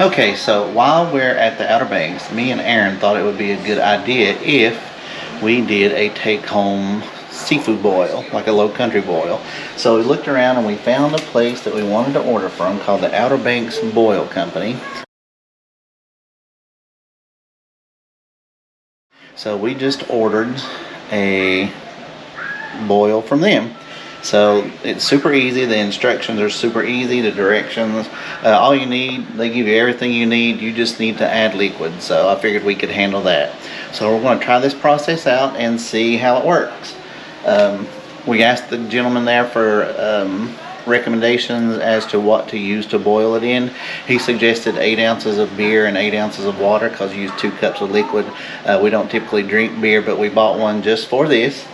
Okay, so while we're at the Outer Banks, me and Aaron thought it would be a good idea if we did a take-home seafood boil, like a low country boil. So we looked around and we found a place that we wanted to order from called the Outer Banks Boil Company. So we just ordered a boil from them. So it's super easy. The instructions are super easy. The directions, all you need, they give you everything you need. You just need to add liquid. So I figured we could handle that. So we're going to try this process out and see how it works. We asked the gentleman there for recommendations as to what to use to boil it in. He suggested 8 ounces of beer and 8 ounces of water because you use 2 cups of liquid. We don't typically drink beer, but we bought one just for this.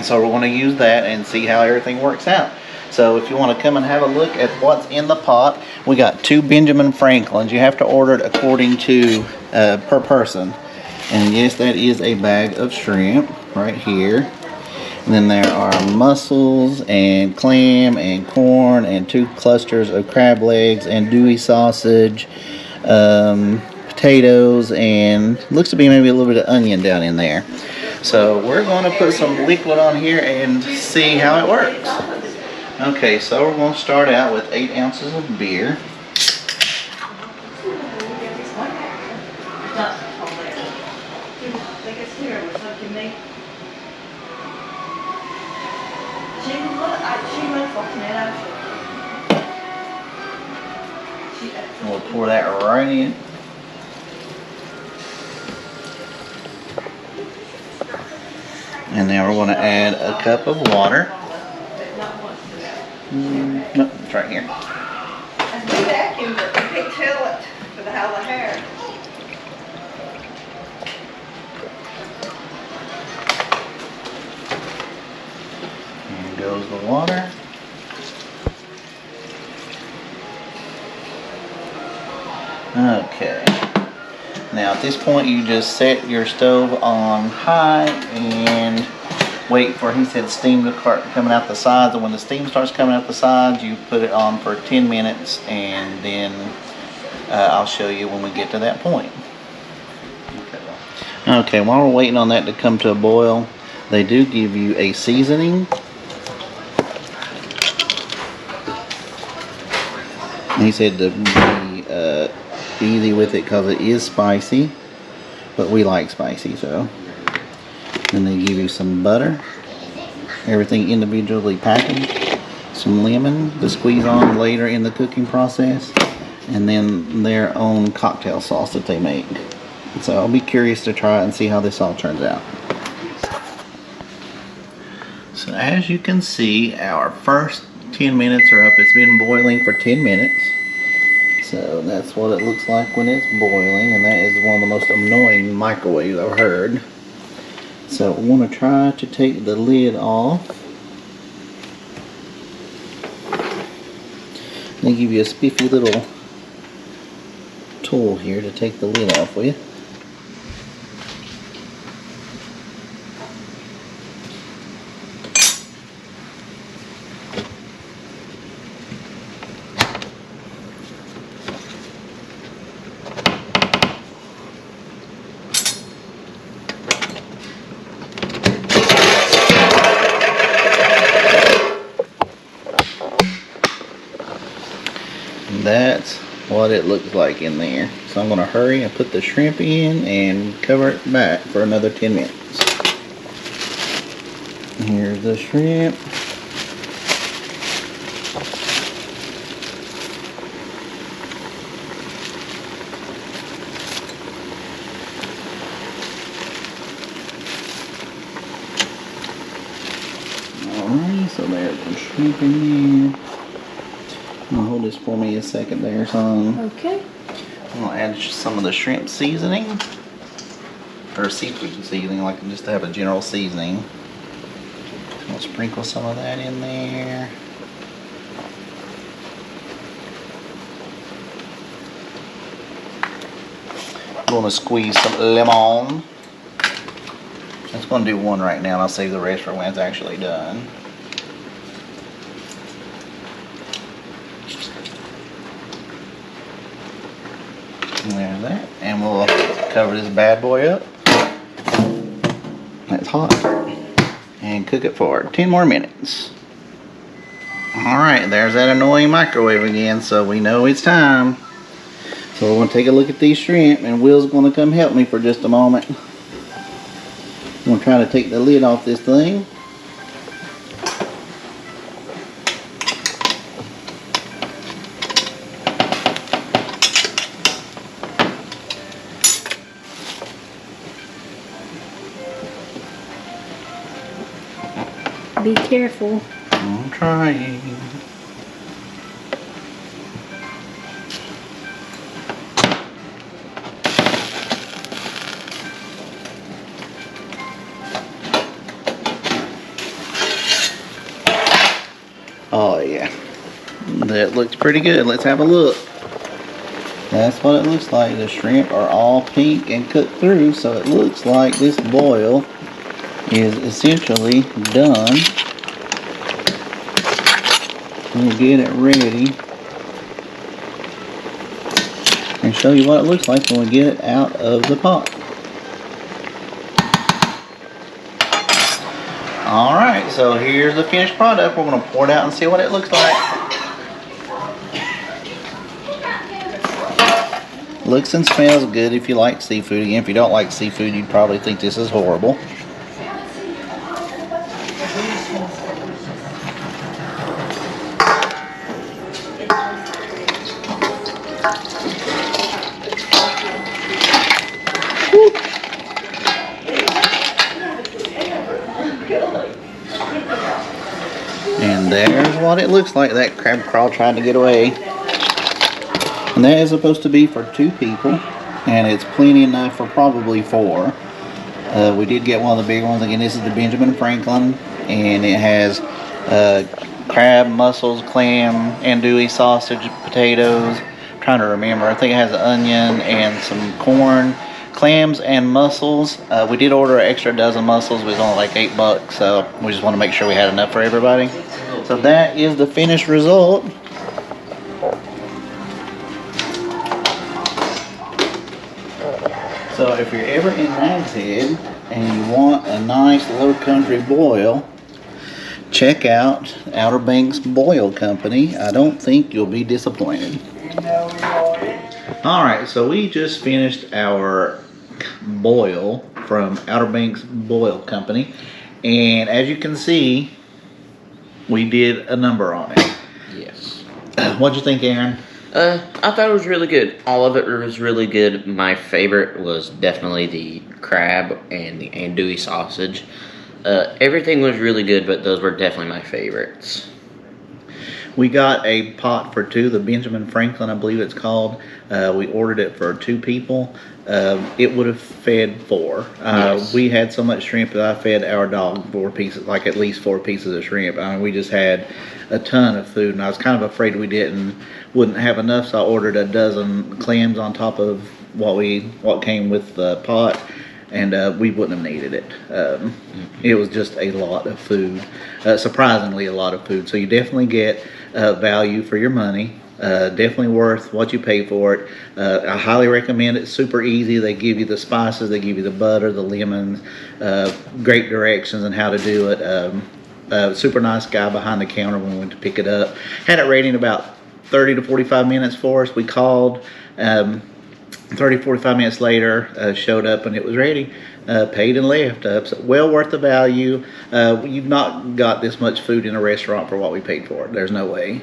So we're going to use that and see how everything works out. So if you want to come and have a look at what's in the pot, we got 2 Benjamin Franklins. You have to order it according to per person. And yes, that is a bag of shrimp right here. And then there are mussels and clam and corn and 2 clusters of crab legs and Dewey sausage, potatoes, and looks to be maybe a little bit of onion down in there. So we're going to put some liquid on here and see how it works. Okay, so we're going to start out with 8 ounces of beer. We'll pour that right in. And now we're going to add a cup of water. No, it's right here. I do vacuum, but you can't tell it for how the hair. Here goes the water. Okay. Now at this point you just set your stove on high and wait for, he said, steam to start coming out the sides. And when the steam starts coming out the sides, you put it on for 10 minutes and then I'll show you when we get to that point. Okay, while we're waiting on that to come to a boil, they do give you a seasoning. And he said to be easy with it because it is spicy, but we like spicy. So then they give you some butter, everything individually packaged, some lemon to squeeze on later in the cooking process, and then their own cocktail sauce that they make. So I'll be curious to try it and see how this all turns out. So as you can see, our first 10 minutes are up. It's been boiling for 10 minutes. So that's what it looks like when it's boiling, and that is one of the most annoying microwaves I've heard. So we want to try to take the lid off. They give you a spiffy little tool here to take the lid off with. That's what it looks like in there. So I'm going to hurry and put the shrimp in and cover it back for another 10 minutes. Here's the shrimp. Alright, so there's the shrimp in there. Hold this for me a second there, son. Okay. I'm gonna add some of the shrimp seasoning, or seafood seasoning, like just to have a general seasoning. I'll sprinkle some of that in there. I'm gonna squeeze some lemon. I'm just gonna do one right now, and I'll save the rest for when it's actually done. And there's that. And we'll cover this bad boy up. It's hot. And cook it for 10 more minutes. Alright, there's that annoying microwave again, so we know it's time. So we're going to take a look at these shrimp, and Will's going to come help me for just a moment. I'm going to try to take the lid off this thing. Be careful. I'm trying. Oh yeah, that looks pretty good. Let's have a look. That's what it looks like. The shrimp are all pink and cooked through, so it looks like this boil is essentially done. We'll get it ready and show you what it looks like when we get it out of the pot. Alright, so here's the finished product. We're going to pour it out and see what it looks like. Looks and smells good if you like seafood. Again, if you don't like seafood, you'd probably think this is horrible. And there's what it looks like. That crab crawl tried to get away. And that is supposed to be for 2 people. And it's plenty enough for probably 4. We did get one of the bigger ones. Again, this is the Benjamin Franklin. And it has crab, mussels, clam, andouille sausage, potatoes. I'm trying to remember. I think it has an onion and some corn. Clams and mussels. We did order an extra dozen mussels. It was only like $8, so we just want to make sure we had enough for everybody. So that is the finished result. So if you're ever in Nags Head and you want a nice low country boil, check out Outer Banks Boil Company. I don't think you'll be disappointed. Alright, so we just finished our boil from Outer Banks Boil Company, and as you can see, we did a number on it. Yes. What'd you think, Aaron? I thought it was really good. All of it was really good. My favorite was definitely the crab and the andouille sausage. Everything was really good, but those were definitely my favorites. We got a pot for 2, the Benjamin Franklin, I believe it's called. We ordered it for 2 people. It would have fed 4. Yes. We had so much shrimp that I fed our dog 4 pieces, like at least 4 pieces of shrimp. I mean, we just had a ton of food, and I was kind of afraid we wouldn't have enough, so I ordered a dozen clams on top of what came with the pot, and we wouldn't have needed it. It was just a lot of food, surprisingly a lot of food. So you definitely get value for your money. Definitely worth what you pay for it. I highly recommend it. Super easy. They give you the spices, they give you the butter, the lemons, great directions on how to do it. Super nice guy behind the counter when we went to pick it up. Had it ready in about 30 to 45 minutes for us. We called 30, 45 minutes later, showed up and it was ready. Paid and left. So well worth the value. You've not got this much food in a restaurant for what we paid for it. There's no way.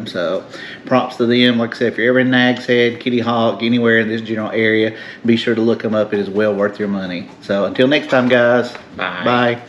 So props to them. Like I said, if you're ever in Nags Head, Kitty Hawk, anywhere in this general area, be sure to look them up. It is well worth your money. So until next time, guys. Bye. Bye.